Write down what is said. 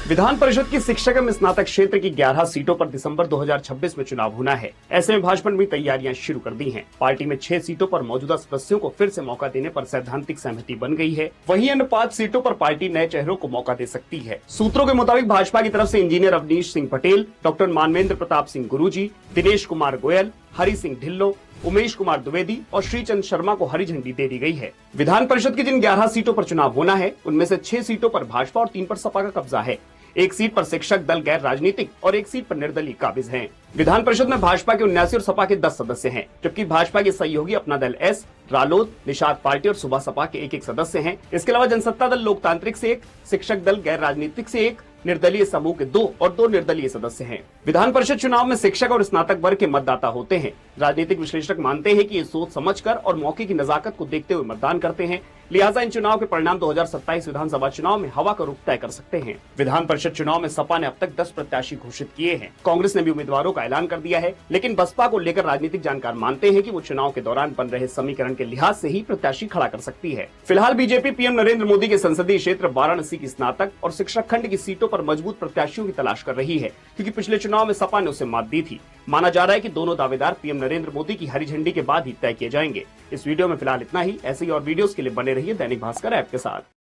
विधान परिषद की शिक्षक एवं स्नातक क्षेत्र की 11 सीटों पर दिसंबर 2026 में चुनाव होना है। ऐसे में भाजपा ने भी तैयारियां शुरू कर दी हैं। पार्टी में 6 सीटों पर मौजूदा सदस्यों को फिर से मौका देने पर सैद्धांतिक सहमति बन गई है। वहीं अन्य 5 सीटों पर पार्टी नए चेहरों को मौका दे सकती है। सूत्रों के मुताबिक भाजपा की तरफ से इंजीनियर अवनीश सिंह पटेल, डॉक्टर मानवेंद्र प्रताप सिंह गुरुजी, दिनेश कुमार गोयल, हरि सिंह ढिल्लो, उमेश कुमार द्विवेदी और श्रीचंद शर्मा को हरी झंडी दे दी गई है। विधान परिषद की जिन 11 सीटों पर चुनाव होना है, उनमें से 6 सीटों पर भाजपा और 3 पर सपा का कब्जा है। एक सीट पर शिक्षक दल गैर राजनीतिक और एक सीट पर निर्दलीय काबिज हैं। विधान परिषद में भाजपा के 79 और सपा के 10 सदस्य हैं, जबकि भाजपा के सहयोगी अपना दल एस, रालोद, निषाद पार्टी और सुबह सपा के एक सदस्य हैं। इसके अलावा जनसत्ता दल लोकतांत्रिक से 1, शिक्षक दल गैर राजनीतिक से 1, निर्दलीय समूह के 2 और 2 निर्दलीय सदस्य हैं। विधान परिषद चुनाव में शिक्षक और स्नातक वर्ग के मतदाता होते हैं। राजनीतिक विश्लेषक मानते हैं कि ये सोच समझकर और मौके की नजाकत को देखते हुए मतदान करते हैं। लिहाजा इन चुनाव के परिणाम 2027 विधानसभा चुनाव में हवा का रुख तय कर सकते हैं। विधान परिषद चुनाव में सपा ने अब तक 10 प्रत्याशी घोषित किए हैं। कांग्रेस ने भी उम्मीदवारों का ऐलान कर दिया है, लेकिन बसपा को लेकर राजनीतिक जानकार मानते हैं कि वो चुनाव के दौरान बन रहे समीकरण के लिहाज से ही प्रत्याशी खड़ा कर सकती है। फिलहाल बीजेपी पीएम नरेंद्र मोदी के संसदीय क्षेत्र वाराणसी की स्नातक और शिक्षक खंड की सीटों पर मजबूत प्रत्याशियों की तलाश कर रही है, क्योंकि पिछले चुनाव में सपा ने उसे मात दी थी। माना जा रहा है कि दोनों दावेदार पीएम नरेंद्र मोदी की हरी झंडी के बाद ही तय किए जाएंगे। इस वीडियो में फिलहाल इतना ही। ऐसे ही और वीडियोस के लिए बने रहिए दैनिक भास्कर ऐप के साथ।